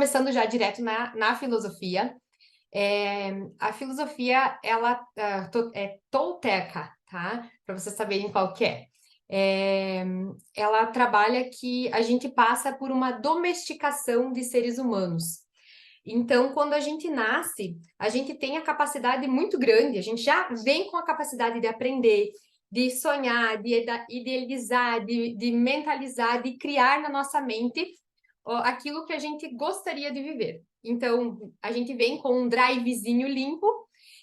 começando já direto na filosofia. A filosofia, ela é tolteca, tá? Para vocês saberem qual que é. Ela trabalha que a gente passa por uma domesticação de seres humanos. Então, quando a gente nasce, a gente tem a capacidade muito grande, a gente já vem com a capacidade de aprender, de sonhar, de idealizar, de mentalizar, de criar na nossa mente aquilo que a gente gostaria de viver. Então, a gente vem com um drivezinho limpo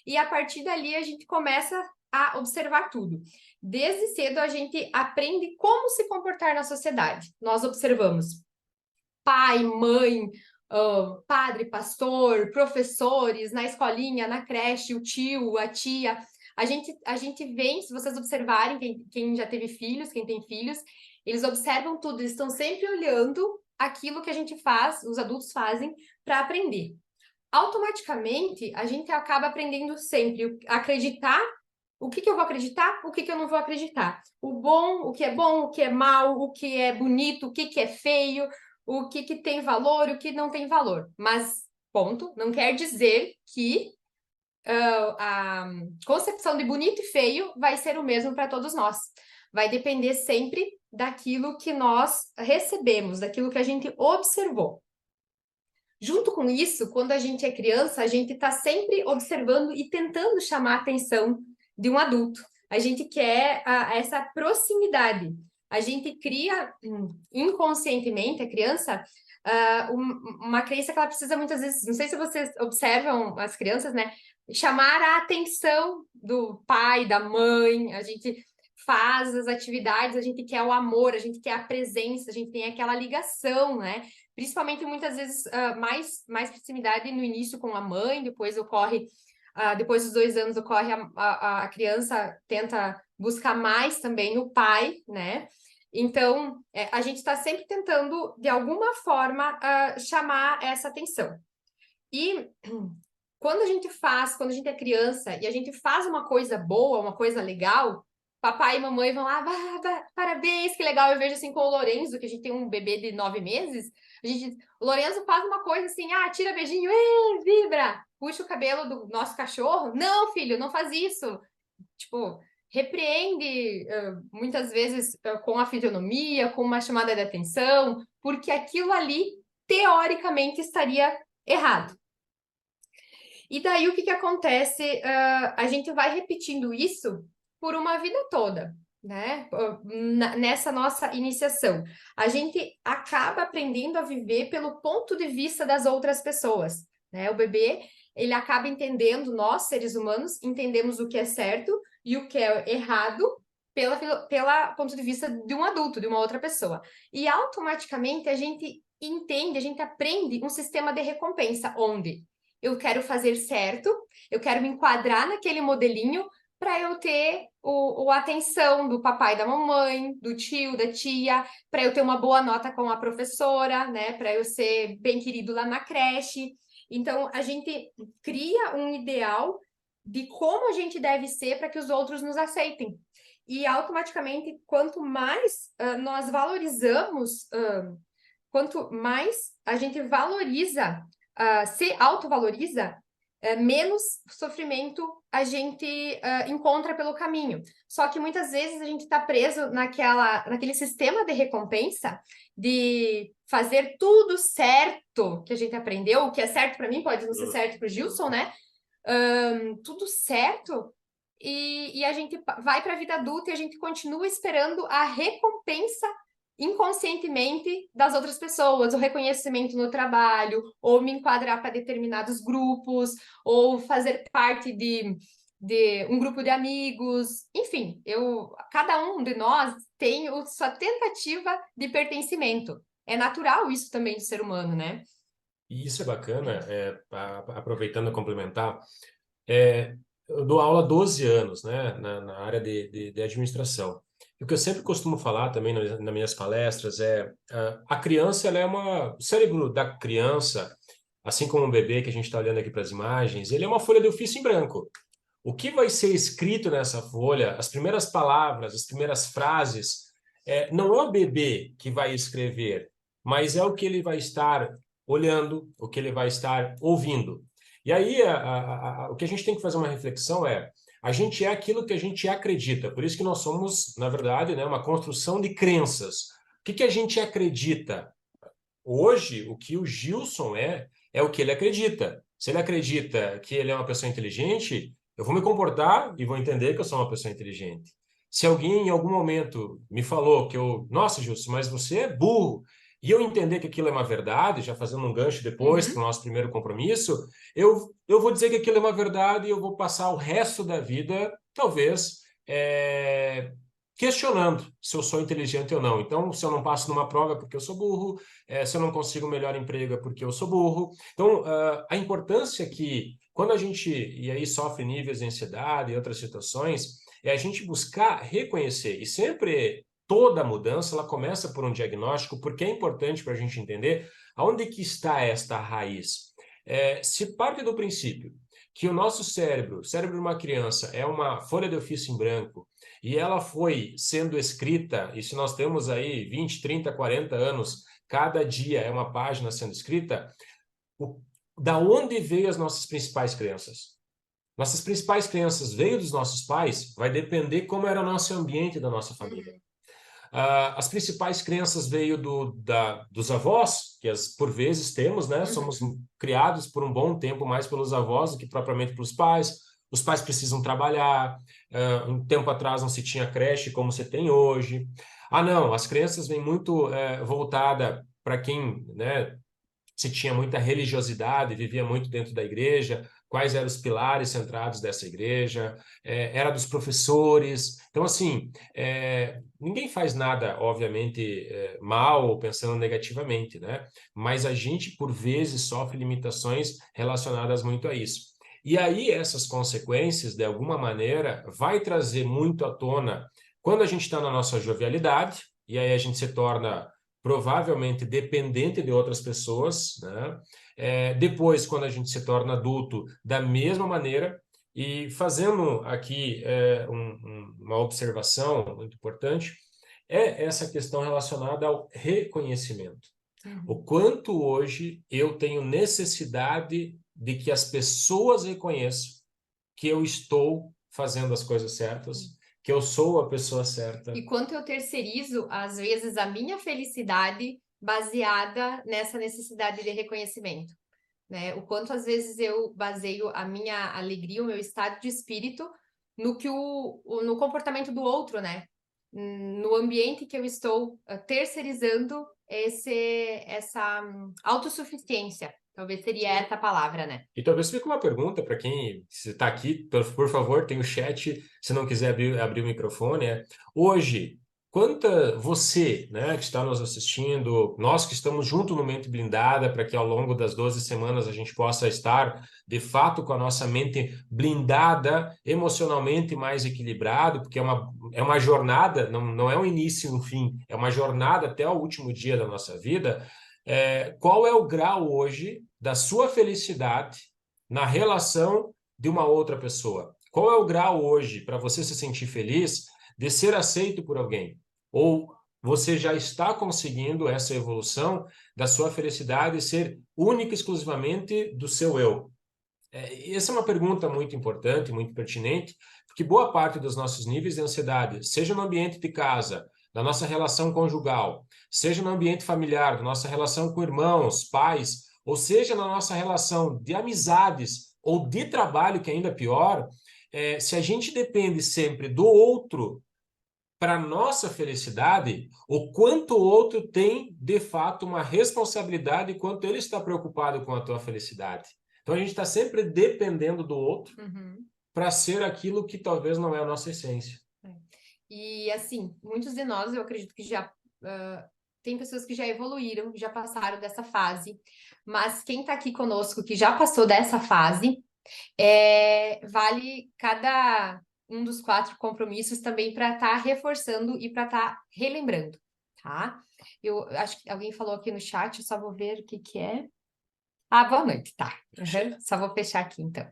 e a partir dali a gente começa a observar tudo. Desde cedo a gente aprende como se comportar na sociedade. Nós observamos pai, mãe, padre, pastor, professores, na escolinha, na creche, o tio, a tia. A gente vem, se vocês observarem, quem já teve filhos, quem tem filhos, eles observam tudo, eles estão sempre olhando aquilo que a gente faz, os adultos fazem, para aprender. Automaticamente, a gente acaba aprendendo sempre a acreditar o que eu vou acreditar, o que eu não vou acreditar. O bom, o que é mal, o que é bonito, o que é feio, o que tem valor, o que não tem valor. Mas, ponto, não quer dizer que a concepção de bonito e feio vai ser o mesmo para todos nós. Vai depender sempre daquilo que nós recebemos, daquilo que a gente observou. Junto com isso, quando a gente é criança, a gente está sempre observando e tentando chamar a atenção de um adulto. A gente quer essa proximidade. A gente cria inconscientemente, a criança, uma crença que ela precisa muitas vezes, não sei se vocês observam as crianças, né? Chamar a atenção do pai, da mãe, a gente faz as atividades, a gente quer o amor, a gente quer a presença, a gente tem aquela ligação, né? Principalmente muitas vezes mais proximidade no início com a mãe, depois ocorre, depois dos 2 anos ocorre a criança tenta buscar mais também no pai, né? Então, a gente está sempre tentando, de alguma forma, chamar essa atenção. E quando a gente é criança e a gente faz uma coisa boa, uma coisa legal, papai e mamãe vão lá, parabéns, que legal. Eu vejo assim com o Lorenzo, que a gente tem um bebê de 9 meses, o Lorenzo faz uma coisa assim, tira beijinho, vibra, puxa o cabelo do nosso cachorro. Não, filho, não faz isso. Tipo, repreende muitas vezes com a fisionomia, com uma chamada de atenção, porque aquilo ali, teoricamente, estaria errado. E daí o que acontece? A gente vai repetindo isso por uma vida toda, né? Nessa nossa iniciação. A gente acaba aprendendo a viver pelo ponto de vista das outras pessoas, né? O bebê, ele acaba entendendo, nós, seres humanos, entendemos o que é certo e o que é errado pela ponto de vista de um adulto, de uma outra pessoa. E automaticamente a gente entende, a gente aprende um sistema de recompensa, onde eu quero fazer certo, eu quero me enquadrar naquele modelinho para eu ter a atenção do papai e da mamãe, do tio, da tia, para eu ter uma boa nota com a professora, né? Para eu ser bem querido lá na creche. Então, a gente cria um ideal de como a gente deve ser para que os outros nos aceitem. E automaticamente, quanto mais nós valorizamos, quanto mais a gente valoriza, se autovaloriza, menos sofrimento a gente encontra pelo caminho. Só que muitas vezes a gente está preso naquele sistema de recompensa, de fazer tudo certo que a gente aprendeu. O que é certo para mim pode não ser certo para o Gilson, né? Tudo certo. E a gente vai para a vida adulta e a gente continua esperando a recompensa inconscientemente das outras pessoas, o reconhecimento no trabalho, ou me enquadrar para determinados grupos, ou fazer parte de um grupo de amigos, enfim, cada um de nós tem sua tentativa de pertencimento. É natural isso também do ser humano, né? E isso é bacana, aproveitando a complementar, eu dou aula há 12 anos, né, na área de administração. E o que eu sempre costumo falar também nas minhas palestras a criança, o cérebro da criança, assim como um bebê que a gente está olhando aqui para as imagens, ele é uma folha de ofício em branco. O que vai ser escrito nessa folha, as primeiras palavras, as primeiras frases, não é o bebê que vai escrever, mas é o que ele vai estar olhando, o que ele vai estar ouvindo. E aí, o que a gente tem que fazer uma reflexão é, a gente é aquilo que a gente acredita, por isso que nós somos, na verdade, né, uma construção de crenças. O que a gente acredita? Hoje, o que o Gilson é o que ele acredita. Se ele acredita que ele é uma pessoa inteligente, eu vou me comportar e vou entender que eu sou uma pessoa inteligente. Se alguém em algum momento me falou que nossa, Gilson, mas você é burro, e eu entender que aquilo é uma verdade, já fazendo um gancho depois para o nosso primeiro compromisso, eu vou dizer que aquilo é uma verdade e eu vou passar o resto da vida, talvez, questionando se eu sou inteligente ou não. Então, se eu não passo numa prova é porque eu sou burro, se eu não consigo o melhor emprego é porque eu sou burro. Então, a importância que, quando a gente, e aí sofre níveis de ansiedade e outras situações, é a gente buscar reconhecer. E sempre, toda mudança, ela começa por um diagnóstico, porque é importante para a gente entender aonde que está esta raiz. Se parte do princípio que o nosso cérebro, o cérebro de uma criança, é uma folha de ofício em branco, e ela foi sendo escrita, e se nós temos aí 20, 30, 40 anos, cada dia é uma página sendo escrita, da onde veio as nossas principais crenças? Nossas principais crenças veio dos nossos pais, vai depender como era o nosso ambiente da nossa família. As principais crenças veio dos avós, que por vezes temos, né? Somos criados por um bom tempo mais pelos avós do que propriamente pelos pais. Os pais precisam trabalhar. Um tempo atrás não se tinha creche como se tem hoje. Não, as crenças vêm muito voltada para quem, né, se tinha muita religiosidade, vivia muito dentro da igreja, quais eram os pilares centrados dessa igreja, era dos professores. Então, assim, ninguém faz nada, obviamente, mal ou pensando negativamente, né? Mas a gente, por vezes, sofre limitações relacionadas muito a isso. E aí, essas consequências, de alguma maneira, vai trazer muito à tona quando a gente está na nossa jovialidade, e aí a gente se torna provavelmente dependente de outras pessoas, né? Depois, quando a gente se torna adulto, da mesma maneira, e fazendo aqui uma observação muito importante, é essa questão relacionada ao reconhecimento. O quanto hoje eu tenho necessidade de que as pessoas reconheçam que eu estou fazendo as coisas certas, que eu sou a pessoa certa. E quanto eu terceirizo, às vezes, a minha felicidade baseada nessa necessidade de reconhecimento, né? O quanto, às vezes, eu baseio a minha alegria, o meu estado de espírito no que no comportamento do outro, né? No ambiente que eu estou terceirizando essa autossuficiência. Talvez seria essa a palavra, né? E talvez fique uma pergunta para quem está aqui, por favor, tem o chat, se não quiser abrir o microfone. Hoje, você, né, que está nos assistindo, nós que estamos junto no Mente Blindada, para que ao longo das 12 semanas a gente possa estar, de fato, com a nossa mente blindada, emocionalmente mais equilibrado, porque é uma jornada, não é um início e um fim, é uma jornada até o último dia da nossa vida. Qual é o grau hoje da sua felicidade na relação de uma outra pessoa? Qual é o grau hoje para você se sentir feliz de ser aceito por alguém? Ou você já está conseguindo essa evolução da sua felicidade ser única e exclusivamente do seu eu? Essa é uma pergunta muito importante, muito pertinente, porque boa parte dos nossos níveis de ansiedade, seja no ambiente de casa, da nossa relação conjugal, seja no ambiente familiar, da nossa relação com irmãos, pais, ou seja na nossa relação de amizades ou de trabalho, que é ainda pior, se a gente depende sempre do outro para nossa felicidade, o quanto o outro tem, de fato, uma responsabilidade e quanto ele está preocupado com a tua felicidade. Então, a gente está sempre dependendo do outro para ser aquilo que talvez não é a nossa essência. E, assim, muitos de nós, eu acredito que já... tem pessoas que já evoluíram, já passaram dessa fase, mas quem está aqui conosco, que já passou dessa fase, vale cada um dos 4 compromissos também para estar reforçando e para estar relembrando, tá? Eu acho que alguém falou aqui no chat, eu só vou ver o que é. Ah, boa noite, tá. Uhum. Só vou fechar aqui, então.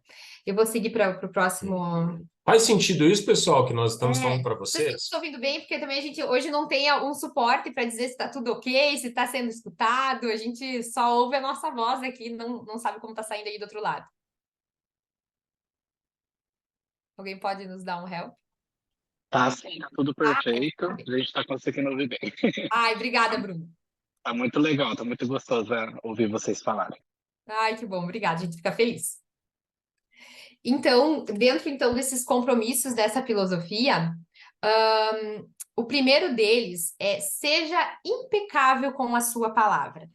Eu vou seguir para o próximo. Faz sentido isso, pessoal, que nós estamos falando É, para vocês vocês? estão ouvindo bem, porque também a gente hoje não tem um suporte para dizer se está tudo ok, se está sendo escutado, a gente só ouve a nossa voz aqui, não sabe como está saindo aí do outro lado. Alguém pode nos dar um help? Tá sim, tá tudo Ah, perfeito. tá bem. A gente tá conseguindo ouvir bem. Ai, obrigada, Bruno. Tá muito legal, tá muito gostoso ouvir vocês falarem. Ai, que bom, obrigada, a gente fica feliz. Então, dentro então desses compromissos dessa filosofia, o primeiro deles é seja impecável com a sua palavra.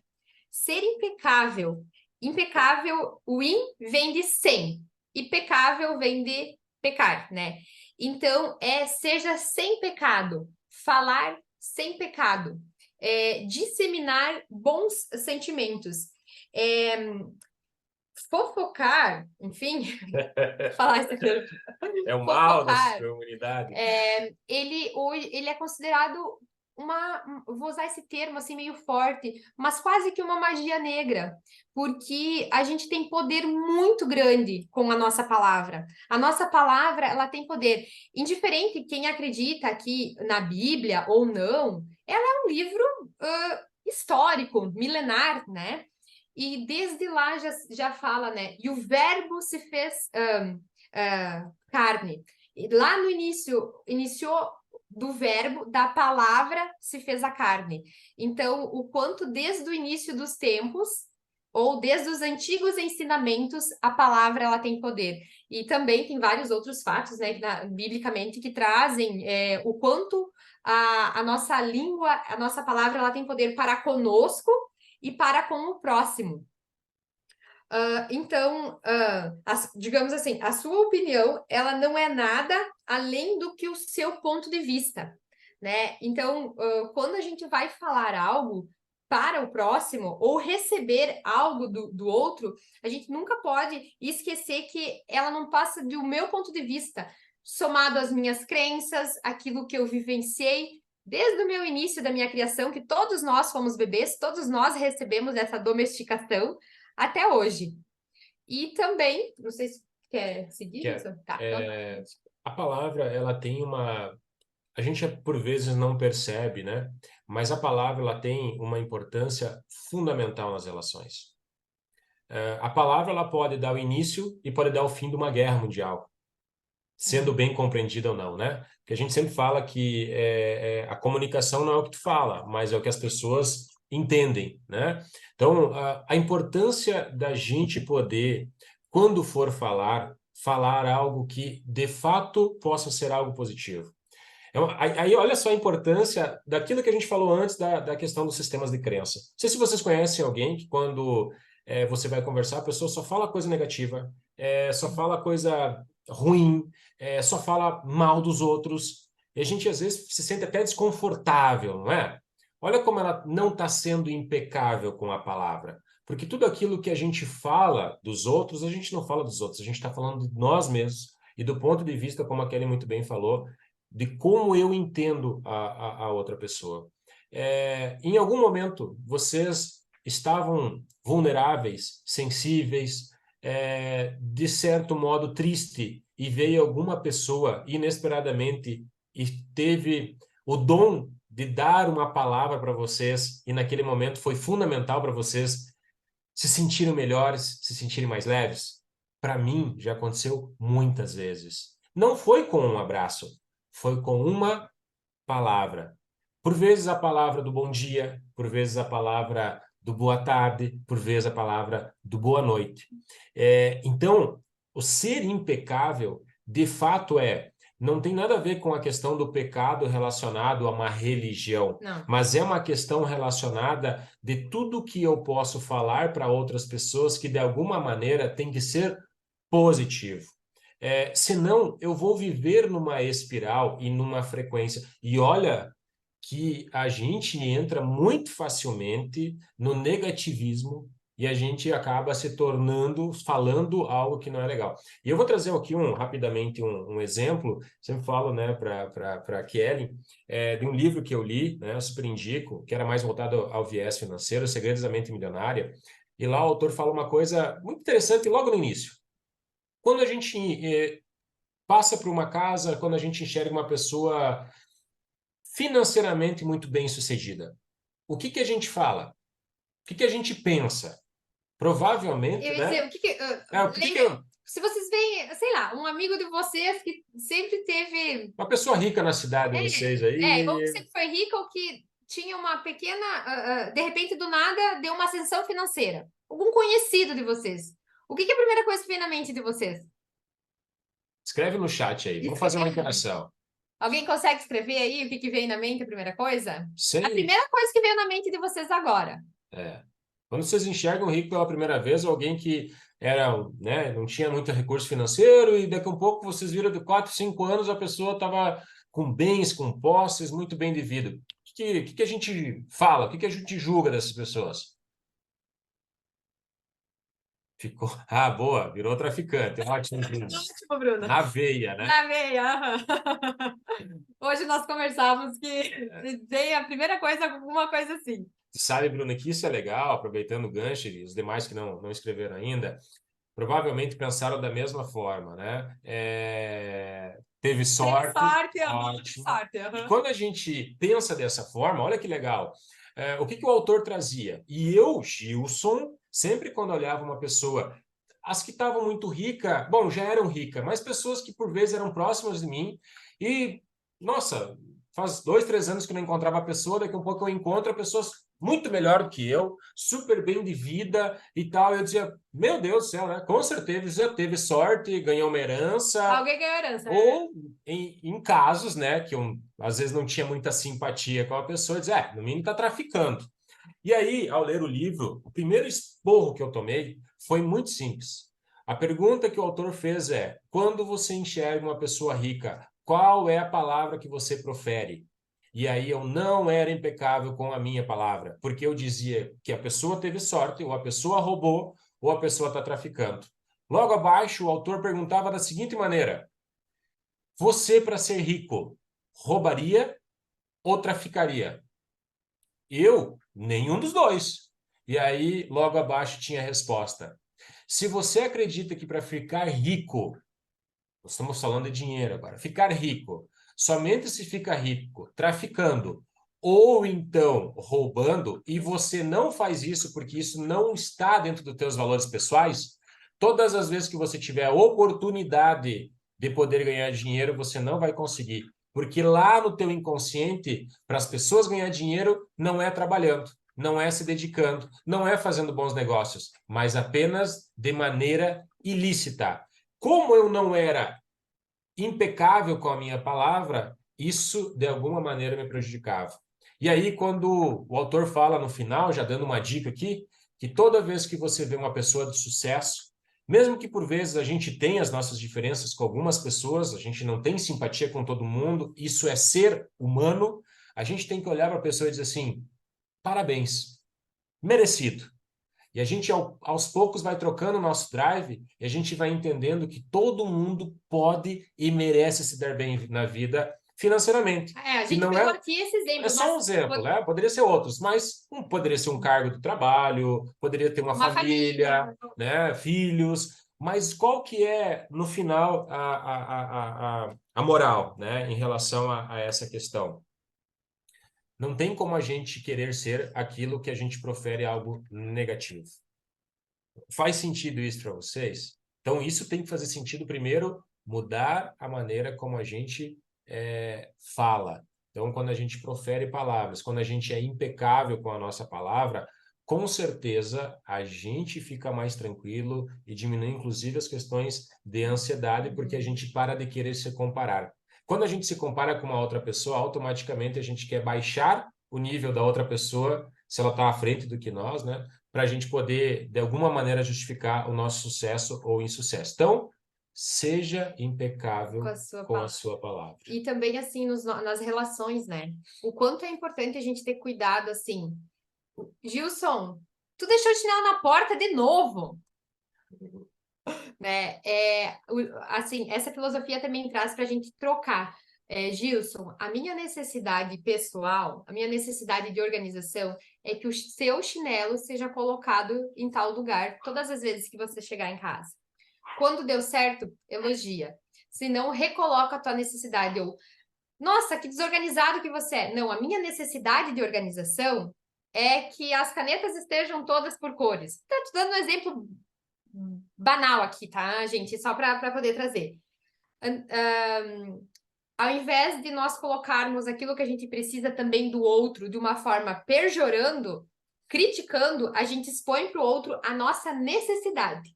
Ser impecável. Impecável, o in vem de sem. E pecável vem de pecar, né? Então, seja sem pecado. Falar sem pecado. Disseminar bons sentimentos. É, fofocar, enfim, falar isso aqui. É o mal da Fofocar sua humanidade. ele é considerado vou usar esse termo assim meio forte, mas quase que uma magia negra, porque a gente tem poder muito grande com a nossa palavra. A nossa palavra, ela tem poder. Indiferente quem acredita que na Bíblia ou não, ela é um livro histórico, milenar, né? E desde lá já fala, né? E o verbo se fez carne. E lá no início, iniciou do verbo, da palavra se fez a carne. Então, o quanto desde o início dos tempos, ou desde os antigos ensinamentos, a palavra ela tem poder. E também tem vários outros fatos, né, biblicamente, que trazem o quanto a nossa língua, a nossa palavra, ela tem poder para conosco e para com o próximo. Então, digamos assim, a sua opinião, ela não é nada além do que o seu ponto de vista, né? Então, quando a gente vai falar algo para o próximo ou receber algo do outro, a gente nunca pode esquecer que ela não passa do meu ponto de vista, somado às minhas crenças, aquilo que eu vivenciei desde o meu início da minha criação, que todos nós fomos bebês, todos nós recebemos essa domesticação até hoje. E também, não sei se quer seguir isso. Tá, então tá. A palavra, ela tem uma... A gente, por vezes, não percebe, né? Mas a palavra, ela tem uma importância fundamental nas relações. A palavra, ela pode dar o início e pode dar o fim de uma guerra mundial, sendo bem compreendida ou não, né? Porque a gente sempre fala que a comunicação não é o que tu fala, mas é o que as pessoas entendem, né? Então, a importância da gente poder, quando for falar algo que de fato possa ser algo positivo. Aí olha só a importância daquilo que a gente falou antes da questão dos sistemas de crença. Não sei se vocês conhecem alguém que quando você vai conversar, a pessoa só fala coisa negativa, só fala coisa ruim, só fala mal dos outros. E a gente às vezes se sente até desconfortável, não é? Olha como ela não está sendo impecável com a palavra. Porque tudo aquilo que a gente fala dos outros, a gente não fala dos outros, a gente está falando de nós mesmos. E do ponto de vista, como a Kelly muito bem falou, de como eu entendo a outra pessoa. Em algum momento, vocês estavam vulneráveis, sensíveis, de certo modo triste, e veio alguma pessoa inesperadamente e teve o dom de dar uma palavra para vocês, e naquele momento foi fundamental para vocês se sentirem melhores, se sentirem mais leves? Para mim, já aconteceu muitas vezes. Não foi com um abraço, foi com uma palavra. Por vezes a palavra do bom dia, por vezes a palavra do boa tarde, por vezes a palavra do boa noite. Então, o ser impecável, de fato, não tem nada a ver com a questão do pecado relacionado a uma religião, Não. mas é uma questão relacionada de tudo que eu posso falar para outras pessoas que, de alguma maneira, tem que ser positivo. Senão, eu vou viver numa espiral e numa frequência. E olha que a gente entra muito facilmente no negativismo e a gente acaba se tornando, falando algo que não é legal. E eu vou trazer aqui rapidamente um exemplo, sempre falo, né, para Kelly, de um livro que eu li, né, eu super indico, que era mais voltado ao viés financeiro, Segredos da Mente Milionária. E lá o autor fala uma coisa muito interessante logo no início. Quando a gente passa por uma casa, quando a gente enxerga uma pessoa financeiramente muito bem-sucedida, o que que a gente fala? O que que a gente pensa? Provavelmente, Eu ia né? dizer, O que que se vocês veem, sei lá, um amigo de vocês que sempre teve, uma pessoa rica na cidade de vocês aí, ou que sempre foi rica, ou que tinha uma pequena, de repente, do nada, deu uma ascensão financeira. Algum conhecido de vocês. O que que é a primeira coisa que vem na mente de vocês? escreve no chat aí, vamos fazer uma interação. Alguém consegue escrever aí o que que veio na mente, a primeira coisa? A Sei, primeira coisa que veio na mente de vocês agora. é. Quando vocês enxergam um rico pela primeira vez, alguém que era, né, não tinha muito recurso financeiro e daqui a um pouco vocês viram de 4, 5 anos a pessoa estava com bens, com posses, muito bem de vida. O que a gente fala? O que a gente julga dessas pessoas? Ficou, ah, boa, virou traficante. Ótimo, Bruno. Ótimo, Bruna. Na veia, né? Na veia. Aham. Hoje nós conversávamos que veio a primeira coisa, alguma coisa assim. Sabe, Bruno, que isso é legal, aproveitando o gancho e os demais que não escreveram ainda, provavelmente pensaram da mesma forma, né? Teve sorte, Sorte, ótimo. sorte. E quando a gente pensa dessa forma, olha que legal, o que que o autor trazia? E eu, Gilson, sempre quando olhava uma pessoa, as que estavam muito ricas, bom, já eram ricas, mas pessoas que por vezes eram próximas de mim e, nossa, faz 2, 3 anos que eu não encontrava a pessoa, daqui a um pouco eu encontro pessoas muito melhor do que eu, super bem de vida e tal. Eu dizia, meu Deus do céu, né? Com certeza já teve sorte, ganhou uma herança. Alguém ganhou herança. Ou em casos, né, que eu às vezes não tinha muita simpatia com a pessoa, dizia, no mínimo tá traficando. E aí, ao ler o livro, o primeiro esporro que eu tomei foi muito simples. A pergunta que o autor fez é: quando você enxerga uma pessoa rica, qual é a palavra que você profere? E aí eu não era impecável com a minha palavra, porque eu dizia que a pessoa teve sorte, ou a pessoa roubou, ou a pessoa está traficando. Logo abaixo, o autor perguntava da seguinte maneira: você, para ser rico, roubaria ou traficaria? Eu, nenhum dos dois. E aí, logo abaixo tinha a resposta. Se você acredita que para ficar rico, nós estamos falando de dinheiro agora, ficar rico, somente se fica rico traficando ou então roubando, e você não faz isso porque isso não está dentro dos teus valores pessoais, todas as vezes que você tiver a oportunidade de poder ganhar dinheiro, você não vai conseguir. Porque lá no teu inconsciente, para as pessoas ganhar dinheiro, não é trabalhando, não é se dedicando, não é fazendo bons negócios, mas apenas de maneira ilícita. Como eu não era impecável com a minha palavra, isso de alguma maneira me prejudicava. E aí, quando o autor fala no final, já dando uma dica aqui, que toda vez que você vê uma pessoa de sucesso, mesmo que por vezes a gente tenha as nossas diferenças com algumas pessoas, a gente não tem simpatia com todo mundo, isso é ser humano, a gente tem que olhar para a pessoa e dizer assim: parabéns, merecido. E a gente, aos poucos, vai trocando o nosso drive e a gente vai entendendo que todo mundo pode e merece se dar bem na vida financeiramente. A Que gente não pegou é, aqui esse exemplo, é só um exemplo, né? Poderia ser outros, mas poderia ser um cargo do trabalho, poderia ter uma família, né? Filhos. Mas qual que é, no final, a moral, né? Em relação a essa questão? Não tem como a gente querer ser aquilo que a gente profere algo negativo. Faz sentido isso para vocês? Então, isso tem que fazer sentido primeiro, mudar a maneira como a gente fala. Então, quando a gente profere palavras, quando a gente é impecável com a nossa palavra, com certeza a gente fica mais tranquilo e diminui, inclusive, as questões de ansiedade, porque a gente para de querer se comparar. Quando a gente se compara com uma outra pessoa, automaticamente a gente quer baixar o nível da outra pessoa, se ela está à frente do que nós, né? Para a gente poder, de alguma maneira, justificar o nosso sucesso ou insucesso. Então, seja impecável com a sua palavra. E também, assim, nas relações, né? O quanto é importante a gente ter cuidado, assim. Gilson, tu deixou o chinelo na porta de novo, né? Assim, essa filosofia também traz para a gente trocar. Gilson, a minha necessidade pessoal, a minha necessidade de organização é que o seu chinelo seja colocado em tal lugar todas as vezes que você chegar em casa. Quando deu certo, elogia. Se não, recoloca a tua necessidade. Ou, nossa, que desorganizado que você é. Não, a minha necessidade de organização é que as canetas estejam todas por cores. Tá te dando um exemplo banal aqui, tá, gente? Só para poder trazer. Ao invés de nós colocarmos aquilo que a gente precisa também do outro de uma forma pejorando, criticando, a gente expõe para o outro a nossa necessidade.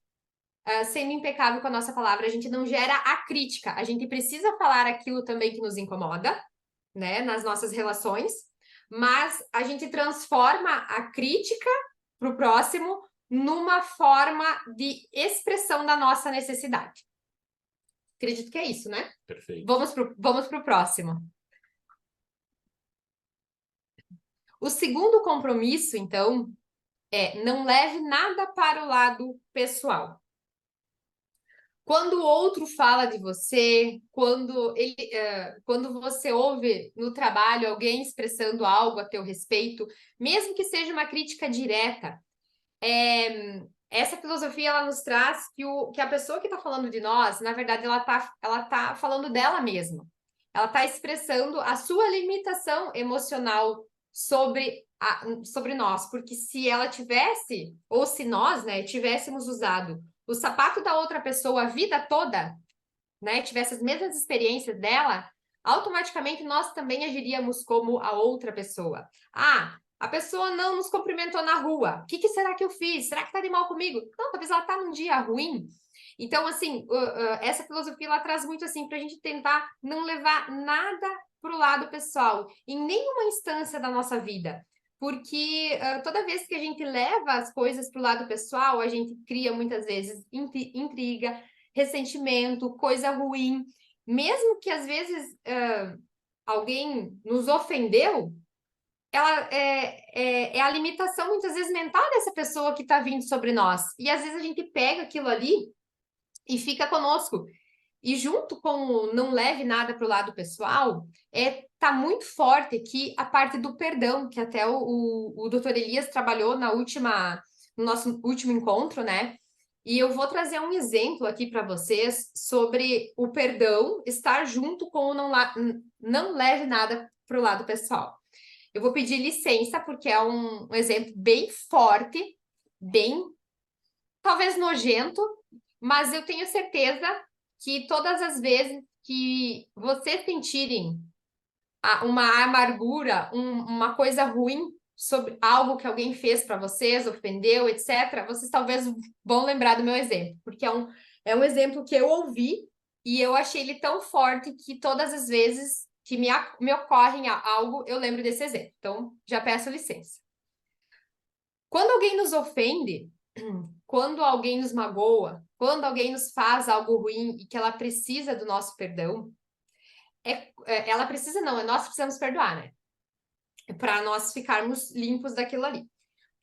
Sendo impecável com a nossa palavra, a gente não gera a crítica. A gente precisa falar aquilo também que nos incomoda, né, nas nossas relações, mas a gente transforma a crítica para o próximo numa forma de expressão da nossa necessidade. Acredito que é isso, né? Perfeito. Vamos pro próximo. O segundo compromisso, então, não leve nada para o lado pessoal. Quando o outro fala de você, quando você ouve no trabalho alguém expressando algo a teu respeito, mesmo que seja uma crítica direta, essa filosofia ela nos traz que a pessoa que está falando de nós, na verdade, ela tá falando dela mesma. Ela está expressando a sua limitação emocional sobre nós, porque se ela tivesse, ou se nós, né, tivéssemos usado o sapato da outra pessoa a vida toda, né, tivesse as mesmas experiências dela, automaticamente nós também agiríamos como a outra pessoa. A pessoa não nos cumprimentou na rua. O que será que eu fiz? Será que tá de mal comigo? Não, talvez ela tá num dia ruim. Então, assim, essa filosofia, ela traz muito, assim, pra gente tentar não levar nada pro lado pessoal, em nenhuma instância da nossa vida. Porque toda vez que a gente leva as coisas pro lado pessoal, a gente cria, muitas vezes, intriga, ressentimento, coisa ruim. Mesmo que, às vezes, alguém nos ofendeu, ela é a limitação, muitas vezes, mental dessa pessoa que está vindo sobre nós. E, às vezes, a gente pega aquilo ali e fica conosco. E junto com o não leve nada para o lado pessoal, tá muito forte aqui a parte do perdão, que até o Dr. Elias trabalhou no nosso último encontro, né? E eu vou trazer um exemplo aqui para vocês sobre o perdão estar junto com o não leve nada para o lado pessoal. Eu vou pedir licença, porque é um exemplo bem forte, bem, talvez nojento, mas eu tenho certeza que todas as vezes que vocês sentirem uma amargura, uma coisa ruim sobre algo que alguém fez para vocês, ofendeu, etc., vocês talvez vão lembrar do meu exemplo, porque é um exemplo que eu ouvi e eu achei ele tão forte que todas as vezes que me ocorre algo, eu lembro desse exemplo. Então, já peço licença. Quando alguém nos ofende, quando alguém nos magoa, quando alguém nos faz algo ruim e que ela precisa do nosso perdão, ela precisa não, nós precisamos perdoar, né? Para nós ficarmos limpos daquilo ali. O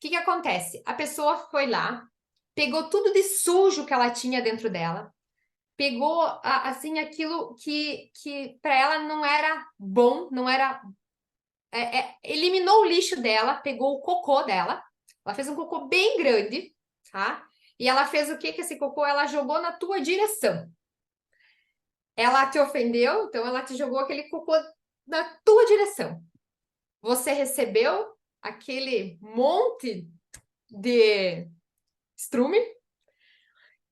que acontece? A pessoa foi lá, pegou tudo de sujo que ela tinha dentro dela, pegou, assim, aquilo que para ela não era bom, não era... eliminou o lixo dela, pegou o cocô dela, ela fez um cocô bem grande, tá? E ela fez o que com esse cocô? Ela jogou na tua direção. Ela te ofendeu, então ela te jogou aquele cocô na tua direção. Você recebeu aquele monte de estrume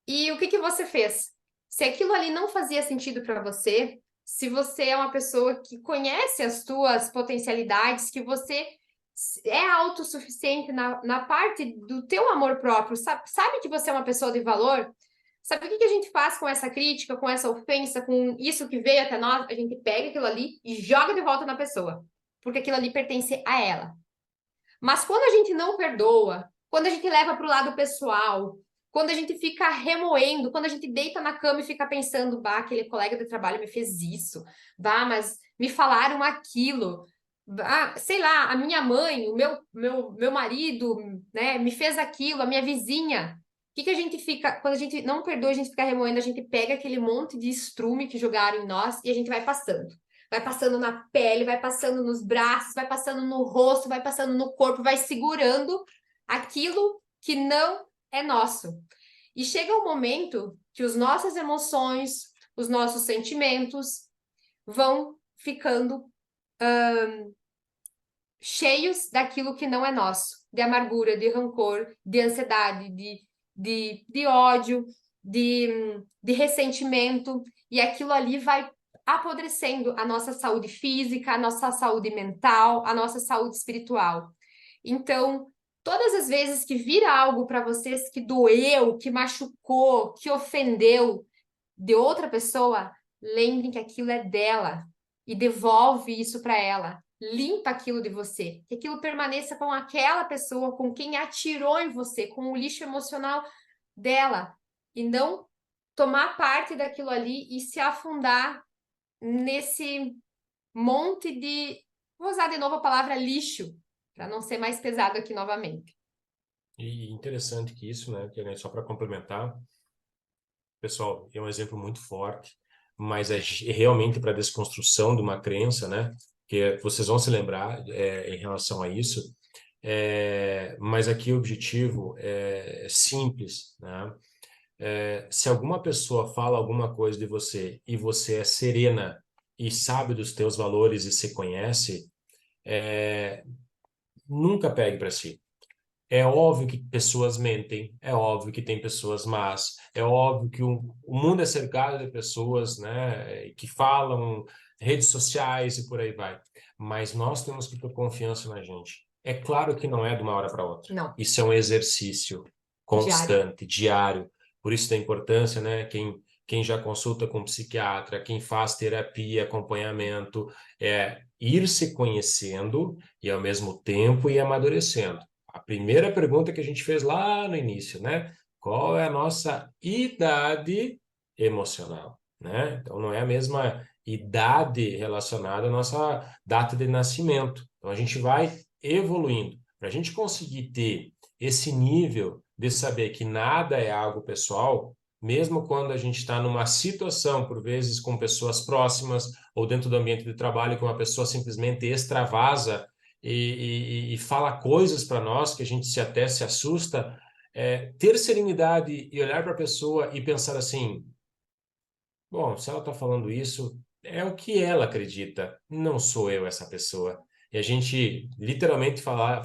e o que você fez? Se aquilo ali não fazia sentido para você, se você é uma pessoa que conhece as tuas potencialidades, que você é autossuficiente na parte do teu amor próprio, sabe que você é uma pessoa de valor, sabe o que a gente faz com essa crítica, com essa ofensa, com isso que veio até nós? A gente pega aquilo ali e joga de volta na pessoa, porque aquilo ali pertence a ela. Mas quando a gente não perdoa, quando a gente leva para o lado pessoal, quando a gente fica remoendo, quando a gente deita na cama e fica pensando, bah, aquele colega de trabalho me fez isso, bah, mas me falaram aquilo, bah, sei lá, a minha mãe, o meu marido, né, me fez aquilo, a minha vizinha. O que a gente fica, quando a gente não perdoa, a gente fica remoendo, a gente pega aquele monte de estrume que jogaram em nós e a gente vai passando. vai passando na pele, vai passando nos braços, vai passando no rosto, vai passando no corpo, vai segurando aquilo que não é nosso. E chega um momento que as nossas emoções, os nossos sentimentos vão ficando cheios daquilo que não é nosso, de amargura, de rancor, de ansiedade, de ódio, de ressentimento, e aquilo ali vai apodrecendo a nossa saúde física, a nossa saúde mental, a nossa saúde espiritual. Então, todas as vezes que vira algo para vocês que doeu, que machucou, que ofendeu de outra pessoa, lembrem que aquilo é dela e devolve isso para ela. Limpa aquilo de você, que aquilo permaneça com aquela pessoa, com quem atirou em você, com o lixo emocional dela, e não tomar parte daquilo ali e se afundar nesse monte de, vou usar de novo a palavra lixo, para não ser mais pesado aqui novamente. E interessante que isso, né, que só para complementar, pessoal, é um exemplo muito forte, mas é realmente para desconstrução de uma crença, né, que vocês vão se lembrar em relação a isso, mas aqui o objetivo é simples, né? Se alguma pessoa fala alguma coisa de você e você é serena e sabe dos teus valores e se conhece, nunca pegue para si. É óbvio que pessoas mentem, é óbvio que tem pessoas más, é óbvio que o mundo é cercado de pessoas, né, que falam, redes sociais e por aí vai. Mas nós temos que ter confiança na gente. É claro que não é de uma hora para outra. Não. Isso é um exercício constante, diário. Por isso da importância, né, quem já consulta com psiquiatra, quem faz terapia, acompanhamento, é ir se conhecendo e ao mesmo tempo ir amadurecendo. A primeira pergunta que a gente fez lá no início, né? Qual é a nossa idade emocional, né? Então, não é a mesma idade relacionada à nossa data de nascimento. Então, a gente vai evoluindo. Para a gente conseguir ter esse nível de saber que nada é algo pessoal, mesmo quando a gente está numa situação, por vezes, com pessoas próximas ou dentro do ambiente de trabalho, que uma pessoa simplesmente extravasa e fala coisas para nós que a gente até se assusta, ter serenidade e olhar para a pessoa e pensar assim, bom, se ela está falando isso, é o que ela acredita, não sou eu essa pessoa. E a gente literalmente falar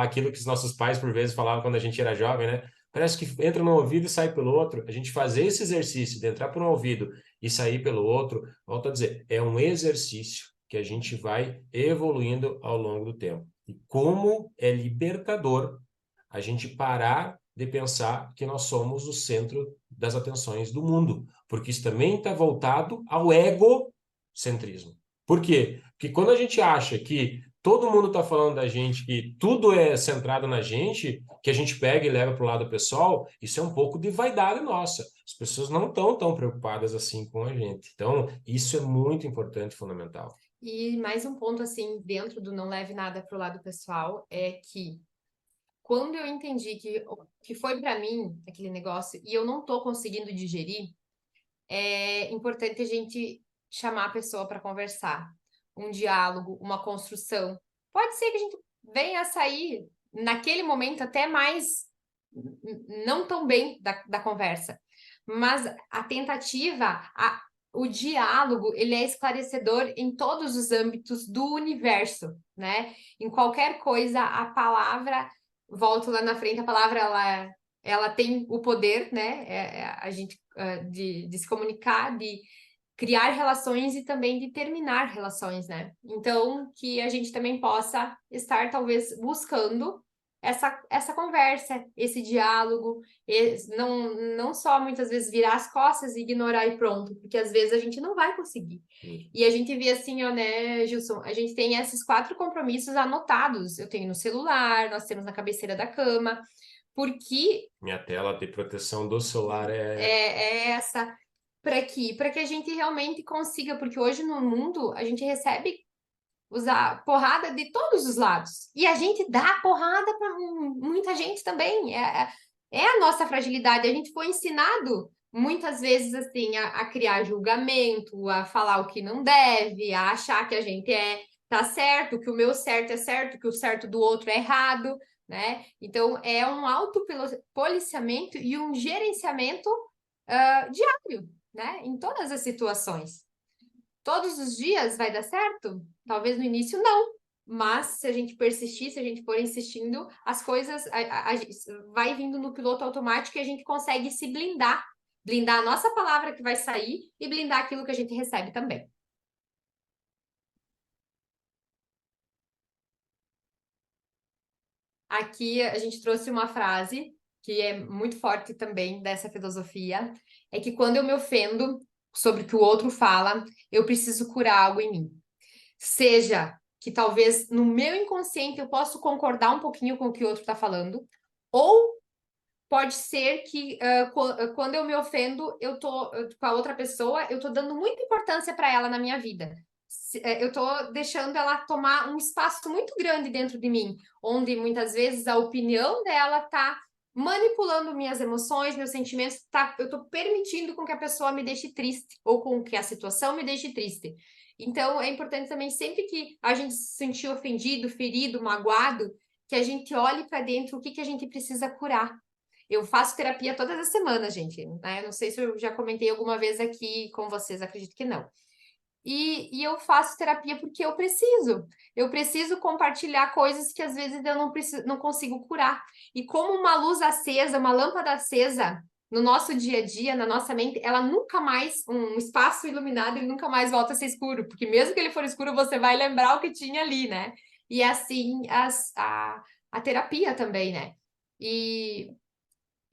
aquilo que os nossos pais por vezes falavam quando a gente era jovem, né? Parece que entra no ouvido e sai pelo outro. A gente fazer esse exercício de entrar por um ouvido e sair pelo outro, volto a dizer, é um exercício que a gente vai evoluindo ao longo do tempo. E como é libertador a gente parar de pensar que nós somos o centro das atenções do mundo, porque isso também está voltado ao egocentrismo. Por quê? Porque quando a gente acha que todo mundo está falando da gente, que tudo é centrado na gente, que a gente pega e leva para o lado pessoal, isso é um pouco de vaidade nossa. As pessoas não estão tão preocupadas assim com a gente. Então, isso é muito importante e fundamental. E mais um ponto, assim, dentro do não leve nada para o lado pessoal, é que quando eu entendi que foi para mim aquele negócio e eu não estou conseguindo digerir, é importante a gente chamar a pessoa para conversar. Um diálogo, uma construção. Pode ser que a gente venha a sair naquele momento até mais não tão bem da conversa. Mas a tentativa, o diálogo, ele é esclarecedor em todos os âmbitos do universo, né? Em qualquer coisa, a palavra, volto lá na frente, a palavra, ela tem o poder, né? A gente de se comunicar, de criar relações e também de terminar relações, né? Então, que a gente também possa estar, talvez, buscando essa conversa, esse diálogo, não só muitas vezes virar as costas e ignorar e pronto, porque às vezes a gente não vai conseguir. E a gente vê assim, ó, né, Gilson, a gente tem esses 4 compromissos anotados, eu tenho no celular, nós temos na cabeceira da cama, porque... Minha tela de proteção do celular é essa, para que a gente realmente consiga, porque hoje no mundo a gente recebe usar porrada de todos os lados. E a gente dá porrada para muita gente também. É a nossa fragilidade. A gente foi ensinado muitas vezes, assim, a criar julgamento, a falar o que não deve, a achar que a gente tá certo, que o meu certo é certo, que o certo do outro é errado, né? Então, é um autopoliciamento e um gerenciamento diário, né? Em todas as situações. Todos os dias vai dar certo? Talvez no início não, mas se a gente persistir, se a gente for insistindo, as coisas vai vindo no piloto automático e a gente consegue se blindar. Blindar a nossa palavra que vai sair e blindar aquilo que a gente recebe também. Aqui a gente trouxe uma frase que é muito forte também dessa filosofia, é que quando eu me ofendo sobre o que o outro fala, eu preciso curar algo em mim. Seja que talvez no meu inconsciente eu possa concordar um pouquinho com o que o outro está falando, ou pode ser que quando eu me ofendo, eu tô com a outra pessoa, eu tô dando muita importância para ela na minha vida. Eu tô deixando ela tomar um espaço muito grande dentro de mim, onde muitas vezes a opinião dela tá manipulando minhas emoções, meus sentimentos, eu tô permitindo com que a pessoa me deixe triste, ou com que a situação me deixe triste. Então, é importante também, sempre que a gente se sentir ofendido, ferido, magoado, que a gente olhe para dentro o que a gente precisa curar. Eu faço terapia todas as semanas, gente, né? Eu não sei se eu já comentei alguma vez aqui com vocês, acredito que não. E eu faço terapia porque eu preciso. Eu preciso compartilhar coisas que às vezes eu não consigo curar. E como uma luz acesa, uma lâmpada acesa no nosso dia a dia, na nossa mente, ela nunca mais, um espaço iluminado, ele nunca mais volta a ser escuro. Porque mesmo que ele for escuro, você vai lembrar o que tinha ali, né? E assim a terapia também, né? E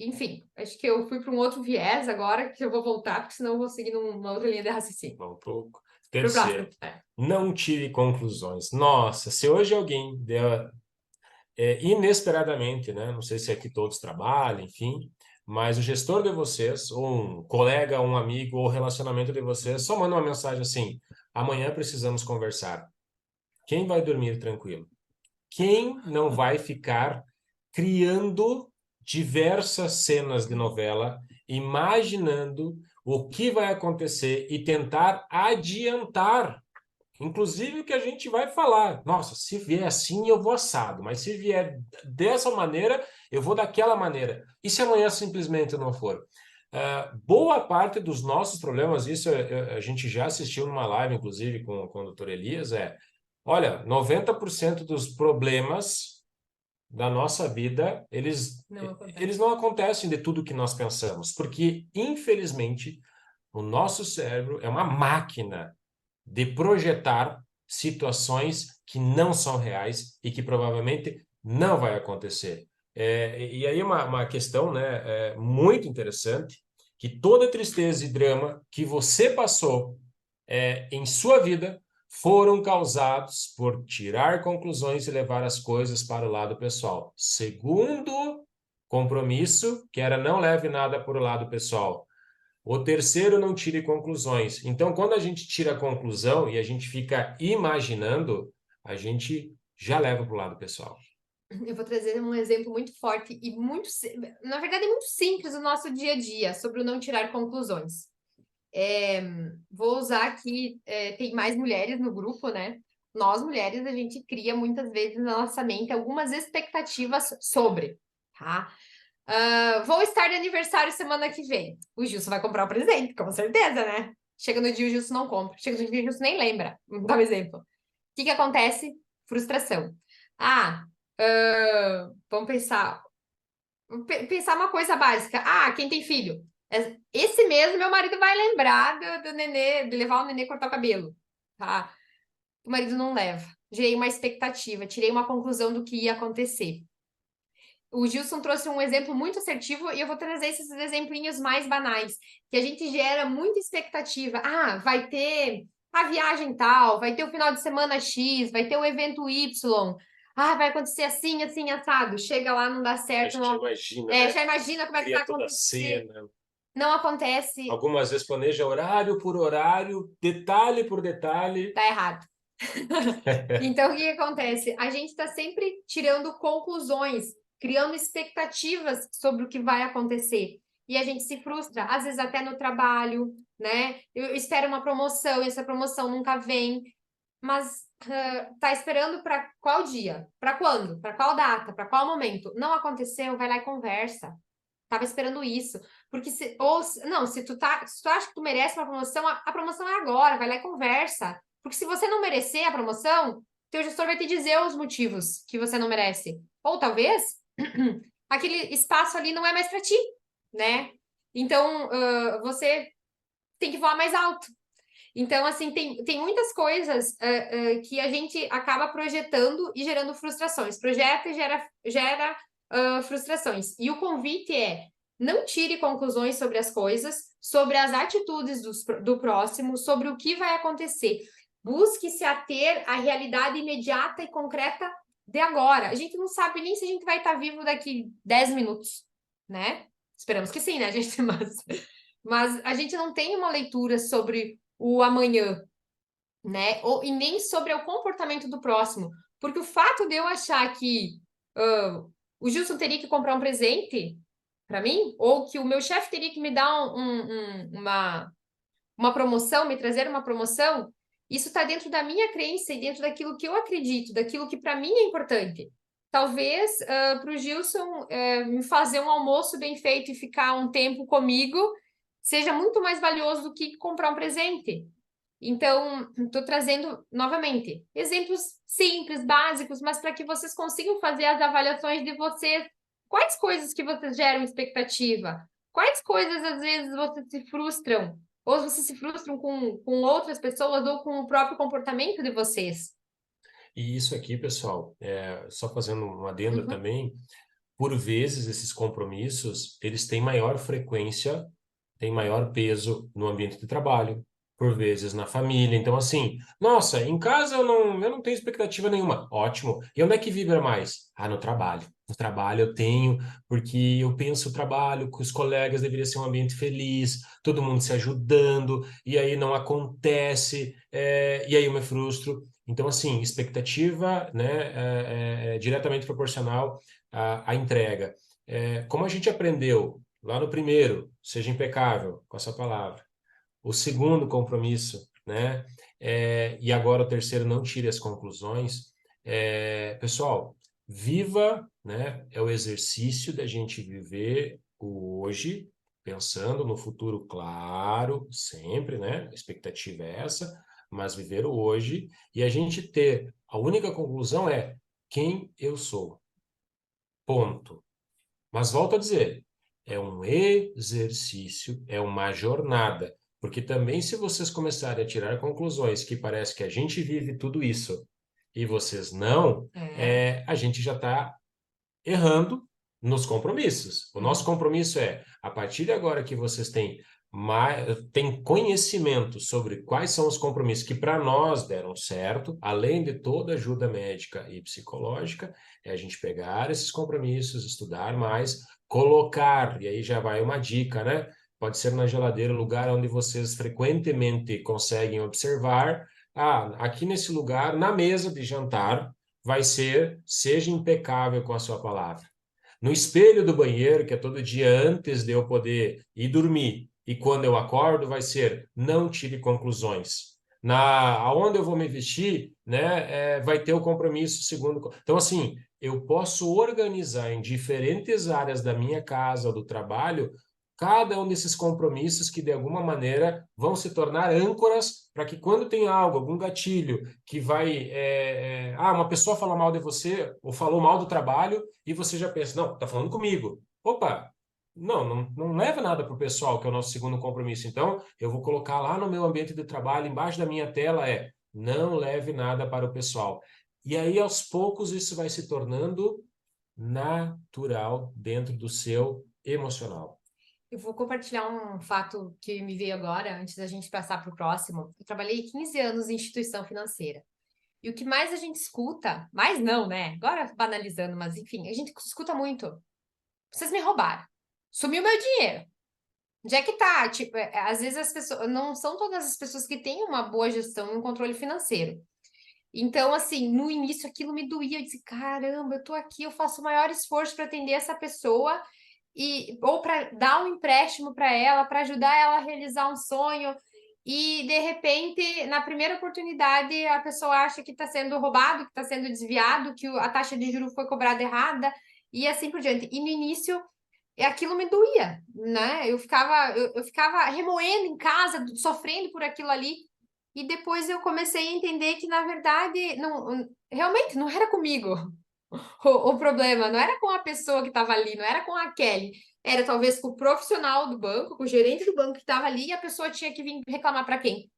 enfim, acho que eu fui para um outro viés agora, que eu vou voltar, porque senão eu vou seguir numa outra linha de raciocínio. Vamos pro Pro próximo. terceiro. Não tire conclusões. Nossa, se hoje alguém der inesperadamente, né? Não sei se aqui todos trabalham, enfim, mas o gestor de vocês, ou um colega, um amigo, ou relacionamento de vocês, só manda uma mensagem assim: amanhã precisamos conversar. Quem vai dormir tranquilo? Quem não vai ficar criando diversas cenas de novela, imaginando o que vai acontecer e tentar adiantar, inclusive o que a gente vai falar? Nossa, se vier assim, eu vou assado, mas se vier dessa maneira, eu vou daquela maneira. E se amanhã simplesmente não for? Boa parte dos nossos problemas, isso a gente já assistiu numa live, inclusive, com o doutor Elias, olha, 90% dos problemas da nossa vida, eles não acontecem de tudo que nós pensamos, porque, infelizmente, o nosso cérebro é uma máquina de projetar situações que não são reais e que provavelmente não vai acontecer. E aí uma questão, né, muito interessante, que toda tristeza e drama que você passou em sua vida foram causados por tirar conclusões e levar as coisas para o lado pessoal. Segundo compromisso, que era não leve nada para o lado pessoal. O terceiro, não tire conclusões. Então, quando a gente tira a conclusão e a gente fica imaginando, a gente já leva para o lado pessoal. Eu vou trazer um exemplo muito forte e na verdade, muito simples do nosso dia a dia, sobre o não tirar conclusões. Vou usar aqui, tem mais mulheres no grupo, né? Nós, mulheres, a gente cria muitas vezes na nossa mente algumas expectativas sobre, tá? Vou estar de aniversário semana que vem. O Gilson vai comprar o presente, com certeza, né? Chega no dia, o Gilson não compra. Chega no dia, o Gilson nem lembra. Vou dar um exemplo. O que acontece? Frustração. Vamos pensar uma coisa básica. Quem tem filho? Esse mesmo meu marido vai lembrar do nenê, de levar o nenê cortar o cabelo, tá? O marido não leva. Gerei uma expectativa, tirei uma conclusão do que ia acontecer. O Gilson trouxe um exemplo muito assertivo e eu vou trazer esses exemplinhos mais banais, que a gente gera muita expectativa. Vai ter a viagem tal, vai ter o final de semana X, vai ter o evento Y. Vai acontecer assim, assim, assado. Chega lá, não dá certo. A gente imagina, já imagina como é que vai acontecer. Não acontece. Algumas vezes planeja horário por horário, detalhe por detalhe. Tá errado. Então, o que acontece? A gente está sempre tirando conclusões, criando expectativas sobre o que vai acontecer. e a gente se frustra, às vezes até no trabalho, né? Eu espero uma promoção e essa promoção nunca vem, mas tá esperando para qual dia? Para quando? Para qual data? Para qual momento? Não aconteceu, vai lá e conversa. Tava esperando isso. Porque se tu acha que tu merece uma promoção, a promoção é agora, vai lá e conversa. Porque se você não merecer a promoção, teu gestor vai te dizer os motivos que você não merece. Ou talvez aquele espaço ali não é mais para ti, né? Então, você tem que voar mais alto. Então, assim, tem muitas coisas que a gente acaba projetando e gerando frustrações. Projeta e gera frustrações. E o convite é: não tire conclusões sobre as coisas, sobre as atitudes do próximo, sobre o que vai acontecer. Busque se ater à realidade imediata e concreta de agora. A gente não sabe nem se a gente vai estar vivo daqui 10 minutos, né? Esperamos que sim, né, gente? Mas a gente não tem uma leitura sobre o amanhã, né? E nem sobre o comportamento do próximo. Porque o fato de eu achar que o Gilson teria que comprar um presente para mim, ou que o meu chefe teria que me dar uma promoção, me trazer uma promoção, isso está dentro da minha crença e dentro daquilo que eu acredito, daquilo que para mim é importante. Talvez para o Gilson me fazer um almoço bem feito e ficar um tempo comigo seja muito mais valioso do que comprar um presente. Então, estou trazendo novamente exemplos simples, básicos, mas para que vocês consigam fazer as avaliações de vocês. Quais coisas que vocês geram expectativa? Quais coisas às vezes vocês se frustram? Ou vocês se frustram com outras pessoas ou com o próprio comportamento de vocês? E isso aqui, pessoal, só fazendo um adendo Uhum. também, por vezes esses compromissos, eles têm maior frequência, têm maior peso no ambiente de trabalho, por vezes na família. Então, assim, nossa, em casa eu não tenho expectativa nenhuma. Ótimo. E onde é que vibra mais? Ah, no trabalho. No trabalho eu tenho, porque eu penso o trabalho, com os colegas deveria ser um ambiente feliz, todo mundo se ajudando, e aí não acontece, e aí eu me frustro. Então, assim, expectativa, né, é diretamente proporcional à entrega. Como a gente aprendeu lá no primeiro, seja impecável com essa palavra. O segundo compromisso, né, e agora o terceiro, não tire as conclusões. Pessoal, viva, né, é o exercício da gente viver o hoje, pensando no futuro, claro, sempre, né? A expectativa é essa, mas viver o hoje e a gente ter a única conclusão é quem eu sou. Ponto. Mas volto a dizer, é um exercício, é uma jornada. Porque também, se vocês começarem a tirar conclusões que parece que a gente vive tudo isso e vocês não, a gente já está errando nos compromissos. O nosso compromisso é, a partir de agora que vocês têm conhecimento sobre quais são os compromissos que para nós deram certo, além de toda ajuda médica e psicológica, é a gente pegar esses compromissos, estudar mais, colocar, e aí já vai uma dica, né? Pode ser na geladeira, lugar onde vocês frequentemente conseguem observar. Ah, aqui nesse lugar, na mesa de jantar, seja impecável com a sua palavra. No espelho do banheiro, que é todo dia antes de eu poder ir dormir, e quando eu acordo, vai ser não tire conclusões. Aonde eu vou me vestir, né, vai ter o compromisso segundo. Então, assim, eu posso organizar em diferentes áreas da minha casa ou do trabalho cada um desses compromissos que, de alguma maneira, vão se tornar âncoras para que quando tem algo, algum gatilho que vai... uma pessoa fala mal de você ou falou mal do trabalho e você já pensa, não, tá falando comigo. Opa, não leva nada para o pessoal, que é o nosso segundo compromisso. Então, eu vou colocar lá no meu ambiente de trabalho, embaixo da minha tela, não leve nada para o pessoal. E aí, aos poucos, isso vai se tornando natural dentro do seu emocional. Eu vou compartilhar um fato que me veio agora, antes da gente passar para o próximo. Eu trabalhei 15 anos em instituição financeira. E o que mais a gente escuta, mais não, né? Agora banalizando, mas enfim, a gente escuta muito. Vocês me roubaram. Sumiu meu dinheiro. Onde é que tá? Tipo, às vezes as pessoas, não são todas as pessoas que têm uma boa gestão e um controle financeiro. Então, assim, no início aquilo me doía. Eu disse, caramba, eu tô aqui, eu faço o maior esforço para atender essa pessoa ou para dar um empréstimo para ela, para ajudar ela a realizar um sonho, e de repente, na primeira oportunidade, a pessoa acha que está sendo roubado, que está sendo desviado, que a taxa de juros foi cobrada errada, e assim por diante. E no início, aquilo me doía, né? Eu ficava remoendo em casa, sofrendo por aquilo ali, e depois eu comecei a entender que, na verdade, realmente não era comigo o problema, não era com a pessoa que estava ali, não era com a Kelly, era talvez com o profissional do banco, com o gerente do banco que estava ali, e a pessoa tinha que vir reclamar para quem?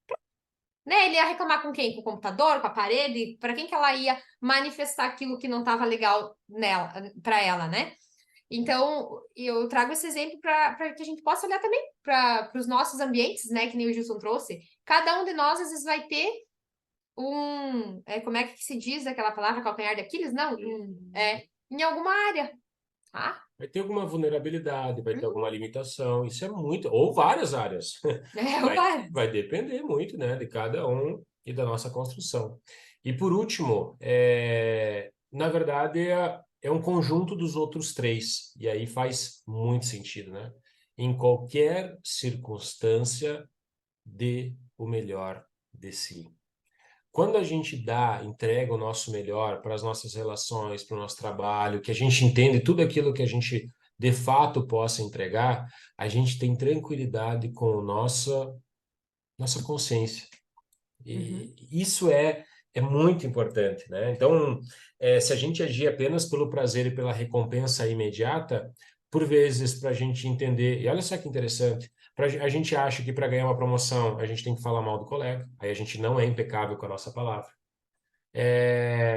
Né? Ele ia reclamar com quem? Com o computador, com a parede? Para quem que ela ia manifestar aquilo que não estava legal nela, para ela, né? Então, eu trago esse exemplo para que a gente possa olhar também para os nossos ambientes, né? Que nem o Gilson trouxe. Cada um de nós, às vezes, vai ter como é que se diz aquela palavra, calcanhar de Aquiles? Não, em alguma área, tá? Vai ter alguma vulnerabilidade, vai ter alguma limitação, isso é muito, ou várias áreas. O várias. Vai depender muito, né, de cada um e da nossa construção. E por último, na verdade, é um conjunto dos outros três, e aí faz muito sentido, né? Em qualquer circunstância, dê o melhor de si. Quando a gente entrega o nosso melhor para as nossas relações, para o nosso trabalho, que a gente entende tudo aquilo que a gente de fato possa entregar, a gente tem tranquilidade com a nossa consciência. E isso é muito importante, né? Então, se a gente agir apenas pelo prazer e pela recompensa imediata, por vezes, para a gente entender, e olha só que interessante, a gente acha que para ganhar uma promoção a gente tem que falar mal do colega, aí a gente não é impecável com a nossa palavra.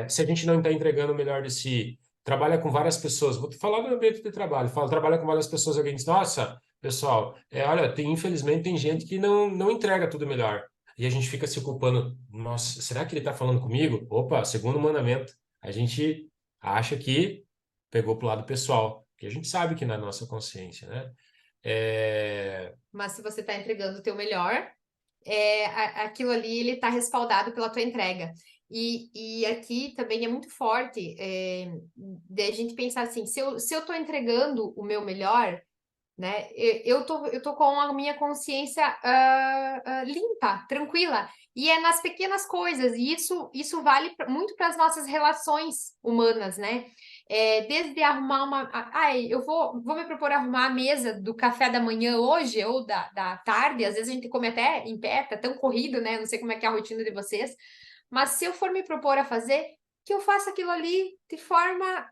Se a gente não está entregando o melhor de si, trabalha com várias pessoas, vou te falar do ambiente de trabalho, trabalha com várias pessoas, alguém diz, nossa, pessoal, olha, infelizmente tem gente que não entrega tudo melhor. E a gente fica se culpando, nossa, será que ele está falando comigo? Opa, segundo o mandamento, a gente acha que pegou para o lado pessoal, que a gente sabe que na nossa consciência, né? Mas se você está entregando o teu melhor, aquilo ali ele está respaldado pela tua entrega. E aqui também é muito forte de a gente pensar assim, se eu estou entregando o meu melhor, né? Eu tô com a minha consciência limpa, tranquila. E é nas pequenas coisas, e isso vale muito para as nossas relações humanas, né? Desde arrumar eu vou me propor arrumar a mesa do café da manhã hoje, ou da tarde, às vezes a gente come até em pé, tá tão corrido, né? Não sei como é que é a rotina de vocês, mas se eu for me propor a fazer, que eu faça aquilo ali de forma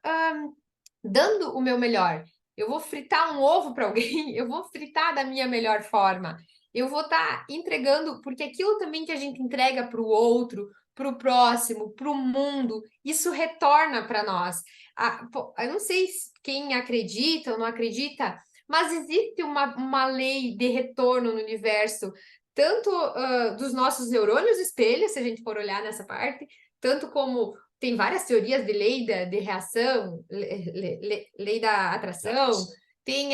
dando o meu melhor. Eu vou fritar um ovo para alguém, eu vou fritar da minha melhor forma. Eu vou estar entregando, porque aquilo também que a gente entrega para o outro, para o próximo, para o mundo, isso retorna para nós. Eu não sei quem acredita ou não acredita, mas existe uma lei de retorno no universo, tanto dos nossos neurônios espelhos, se a gente for olhar nessa parte, tanto como tem várias teorias de lei de reação, lei da atração, tem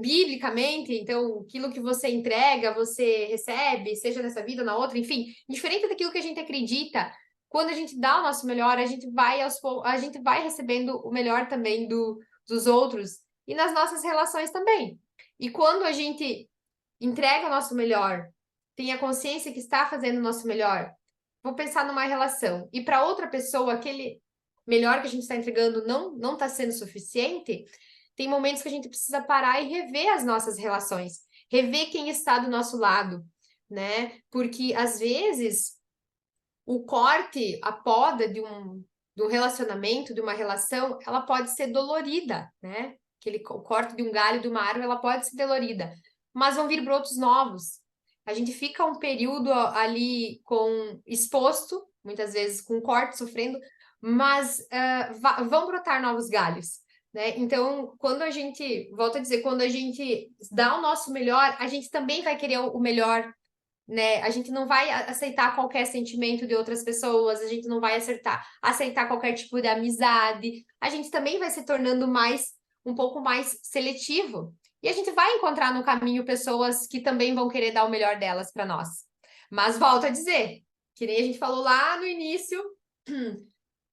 biblicamente, então, aquilo que você entrega, você recebe, seja nessa vida ou na outra, enfim, diferente daquilo que a gente acredita, quando a gente dá o nosso melhor, a gente vai recebendo o melhor também dos outros e nas nossas relações também. E quando a gente entrega o nosso melhor, tem a consciência que está fazendo o nosso melhor, vou pensar numa relação, e para outra pessoa, aquele melhor que a gente está entregando não está sendo suficiente, tem momentos que a gente precisa parar e rever as nossas relações, rever quem está do nosso lado, né? Porque às vezes o corte, a poda de um relacionamento, de uma relação, ela pode ser dolorida, né? O corte de um galho de uma árvore, ela pode ser dolorida, mas vão vir brotos novos. A gente fica um período ali exposto, muitas vezes com corte, sofrendo, mas vão brotar novos galhos, né? Então, volto a dizer, quando a gente dá o nosso melhor, a gente também vai querer o melhor, né? A gente não vai aceitar qualquer sentimento de outras pessoas, a gente não vai aceitar qualquer tipo de amizade, a gente também vai se tornando um pouco mais seletivo. E a gente vai encontrar no caminho pessoas que também vão querer dar o melhor delas para nós. Mas volto a dizer, que nem a gente falou lá no início,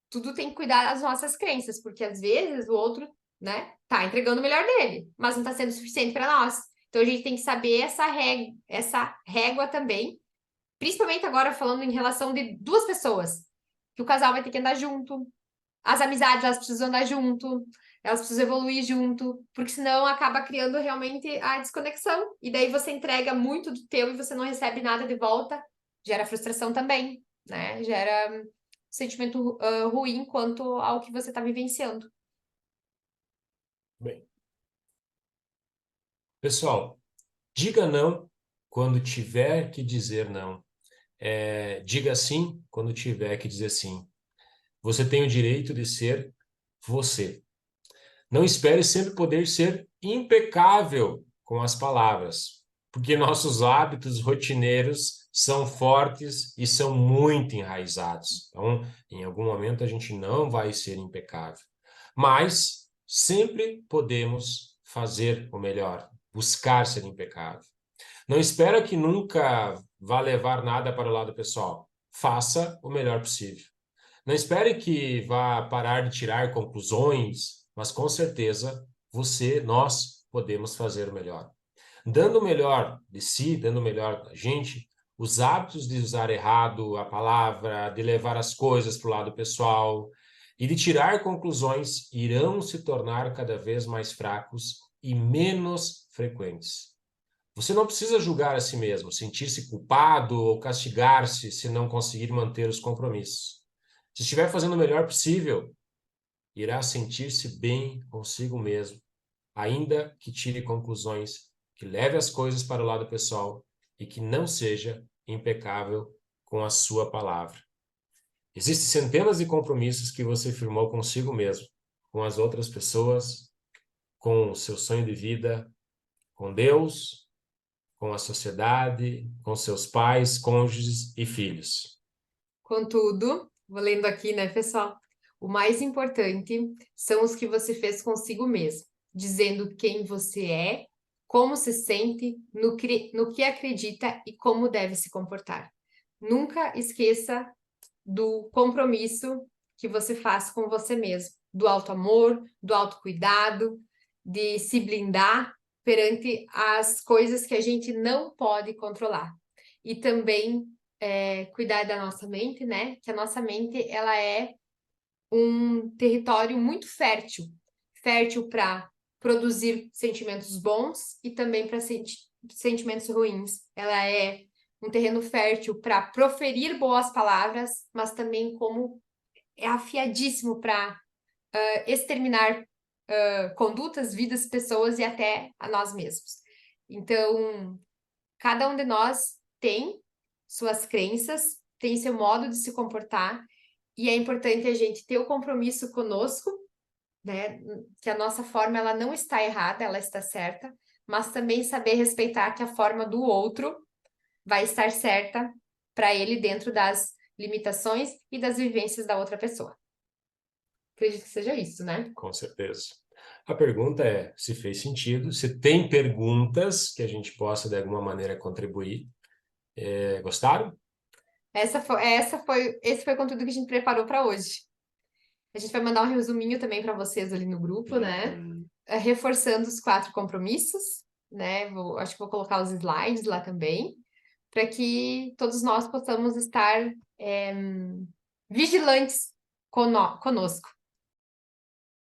tudo tem que cuidar das nossas crenças, porque às vezes o outro né? Tá entregando o melhor dele, mas não tá sendo suficiente para nós. Então a gente tem que saber essa régua também, principalmente agora falando em relação de duas pessoas, que o casal vai ter que andar junto, as amizades elas precisam andar junto, elas precisam evoluir junto, porque senão acaba criando realmente a desconexão. E daí você entrega muito do teu e você não recebe nada de volta, gera frustração também, né? Gera sentimento ruim quanto ao que você está vivenciando. Bem, pessoal, diga não quando tiver que dizer não. Diga sim quando tiver que dizer sim. Você tem o direito de ser você. Não espere sempre poder ser impecável com as palavras, porque nossos hábitos rotineiros são fortes e são muito enraizados. Então, em algum momento a gente não vai ser impecável, mas sempre podemos fazer o melhor, buscar ser impecável. Não espera que nunca vá levar nada para o lado pessoal. Faça o melhor possível. Não espere que vá parar de tirar conclusões, mas com certeza nós podemos fazer o melhor. Dando o melhor de si, dando o melhor da gente, os hábitos de usar errado a palavra, de levar as coisas para o lado pessoal e de tirar conclusões irão se tornar cada vez mais fracos e menos frequentes. Você não precisa julgar a si mesmo, sentir-se culpado ou castigar-se se não conseguir manter os compromissos. Se estiver fazendo o melhor possível, irá sentir-se bem consigo mesmo, ainda que tire conclusões, que leve as coisas para o lado pessoal e que não seja impecável com a sua palavra. Existem centenas de compromissos que você firmou consigo mesmo, com as outras pessoas, com o seu sonho de vida, com Deus, com a sociedade, com seus pais, cônjuges e filhos. Contudo, vou lendo aqui, né, pessoal? O mais importante são os que você fez consigo mesmo, dizendo quem você é, como se sente, no que acredita e como deve se comportar. Nunca esqueça do compromisso que você faz com você mesmo, do auto-amor, do autocuidado, de se blindar perante as coisas que a gente não pode controlar. E também cuidar da nossa mente, né? Que a nossa mente, ela é um território muito fértil. Fértil para produzir sentimentos bons e também para sentimentos ruins. Ela é um terreno fértil para proferir boas palavras, mas também como é afiadíssimo para exterminar condutas, vidas, pessoas e até a nós mesmos. Então, cada um de nós tem suas crenças, tem seu modo de se comportar, e é importante a gente ter o compromisso conosco, né? Que a nossa forma ela não está errada, ela está certa, mas também saber respeitar que a forma do outro vai estar certa para ele dentro das limitações e das vivências da outra pessoa. Acredito que seja isso, né? Com certeza. A pergunta é se fez sentido, se tem perguntas que a gente possa, de alguma maneira, contribuir. Gostaram? Esse foi o conteúdo que a gente preparou para hoje. A gente vai mandar um resuminho também para vocês ali no grupo, né? Reforçando os 4 compromissos, né? Acho que vou colocar os slides lá também, para que todos nós possamos estar vigilantes conosco,